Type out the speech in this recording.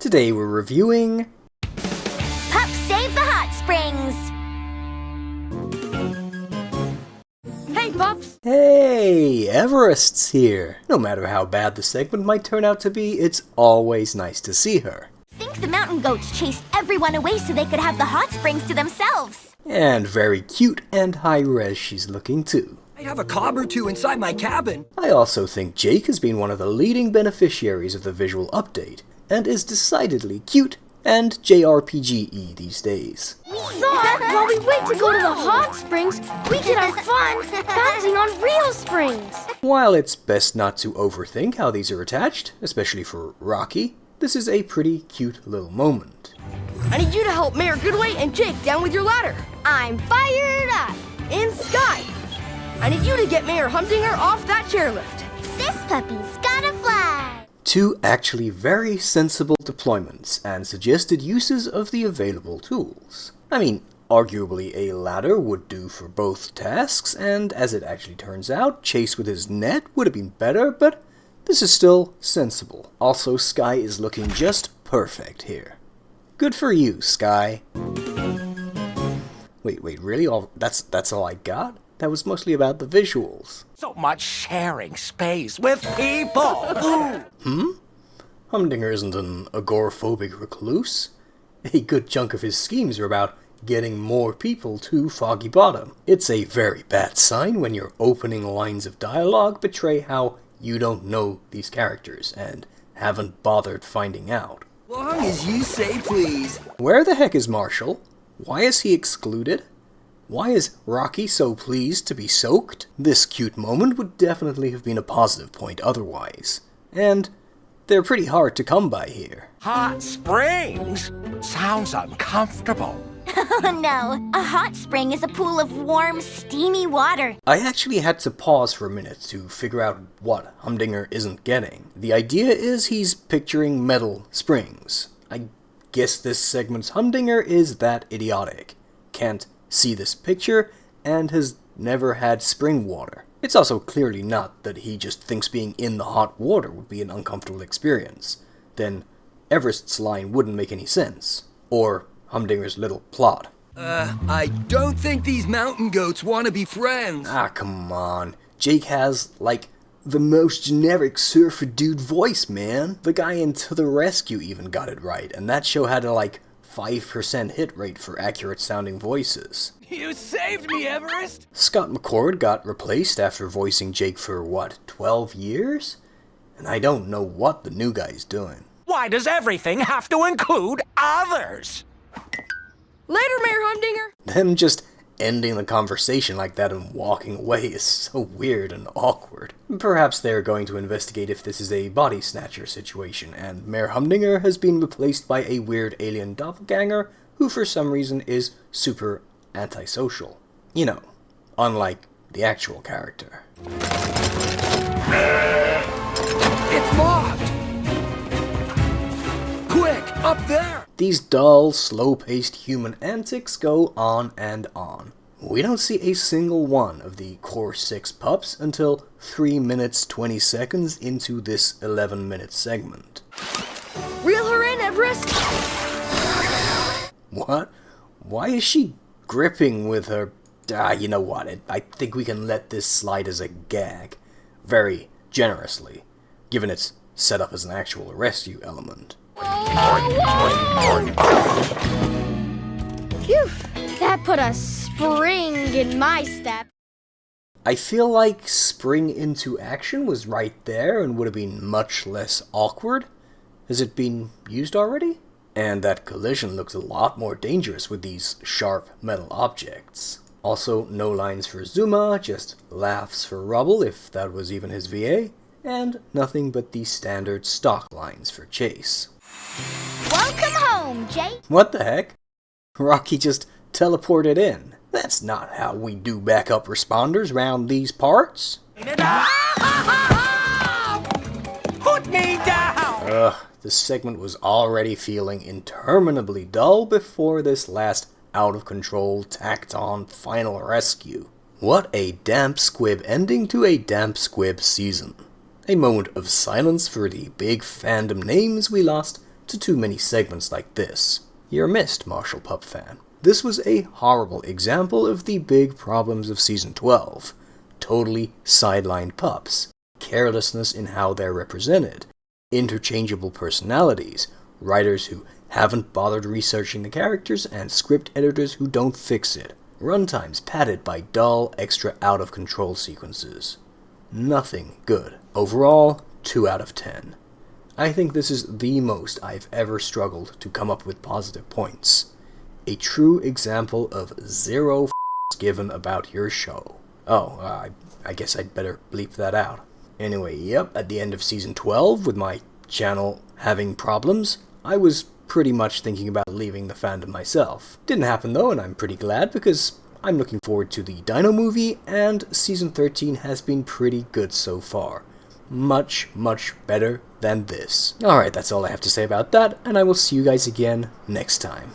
Today we're reviewing Pups Save the Hot Springs! Hey, Pups! Hey, Everest's here. No matter how bad the segment might turn out to be, it's always nice to see her. Think the mountain goats chased everyone away so they could have the hot springs to themselves. And very cute and high-res she's looking too. I have a cob or two inside my cabin. I also think Jake has been one of the leading beneficiaries of the visual update, and is decidedly cute and JRPG-y these days. We thought while we wait to go to the hot springs, we could have fun bouncing on real springs. While it's best not to overthink how these are attached, especially for Rocky, this is a pretty cute little moment. I need you to help Mayor Goodway and Jake down with your ladder. I'm fired up. And Sky, I need you to get Mayor Humdinger off that chairlift. This puppy's gotta fly! Two actually very sensible deployments and suggested uses of the available tools. I mean, arguably a ladder would do for both tasks, and as it actually turns out, Chase with his net would have been better, but this is still sensible. Also, Sky is looking just perfect here. Good for you, Sky. Wait, really? That's all I got? That was mostly about the visuals. So much sharing space with people. Ooh. Humdinger isn't an agoraphobic recluse. A good chunk of his schemes are about getting more people to Foggy Bottom. It's a very bad sign when your opening lines of dialogue betray how you don't know these characters and haven't bothered finding out. Long as you say please. Where the heck is Marshall? Why is he excluded? Why is Rocky so pleased to be soaked? This cute moment would definitely have been a positive point otherwise. And they're pretty hard to come by here. Hot springs? Sounds uncomfortable. Oh no, a hot spring is a pool of warm, steamy water. I actually had to pause for a minute to figure out what Humdinger isn't getting. The idea is he's picturing metal springs. I guess this segment's Humdinger is that idiotic. Can't see this picture and has never had spring water. It's also clearly not that he just thinks being in the hot water would be an uncomfortable experience. Then Everest's line wouldn't make any sense. Or Humdinger's little plot. I don't think these mountain goats want to be friends. Ah, come on. Jake has, like, the most generic surfer dude voice, man. The guy in To the Rescue even got it right, and that show had a, 5% hit rate for accurate sounding voices. You saved me, Everest. Scott McCord got replaced after voicing Jake for, 12 years? And I don't know what the new guy's doing. Why does everything have to include others? Later, Mayor Humdinger. Them just ending the conversation like that and walking away is so weird and awkward. Perhaps they're going to investigate if this is a body snatcher situation, and Mayor Humdinger has been replaced by a weird alien doppelganger who for some reason is super antisocial. You know, unlike the actual character. It's locked. Quick, up there. These dull, slow-paced human antics go on and on. We don't see a single one of the core 6 pups until 3 minutes 20 seconds into this 11-minute segment. Reel her in, Everest. What? Why is she gripping with her... you know what, I think we can let this slide as a gag. Very generously, given it's set up as an actual rescue element. Phew, that put a spring in my step. I feel like spring into action was right there and would have been much less awkward. Has it been used already? And that collision looks a lot more dangerous with these sharp metal objects. Also, no lines for Zuma, just laughs for Rubble if that was even his VA, and nothing but the standard stock lines for Chase. Welcome home, Jake! What the heck? Rocky just teleported in. That's not how we do backup responders round these parts. Put me down! This segment was already feeling interminably dull before this last out-of-control, tacked-on final rescue. What a damp squib ending to a damp squib season. A moment of silence for the big fandom names we lost to too many segments like this. You're missed, Marshall Pup fan. This was a horrible example of the big problems of Season 12. Totally sidelined pups, carelessness in how they're represented, interchangeable personalities, writers who haven't bothered researching the characters, and script editors who don't fix it. Runtimes padded by dull, extra out-of-control sequences. Nothing good. Overall, 2 out of 10. I think this is the most I've ever struggled to come up with positive points. A true example of zero given about your show. Oh, I guess I'd better bleep that out. Anyway, yep, at the end of Season 12, with my channel having problems, I was pretty much thinking about leaving the fandom myself. Didn't happen though, and I'm pretty glad, because I'm looking forward to the Dino movie, and Season 13 has been pretty good so far. Much, much better than this. Alright, that's all I have to say about that, and I will see you guys again next time.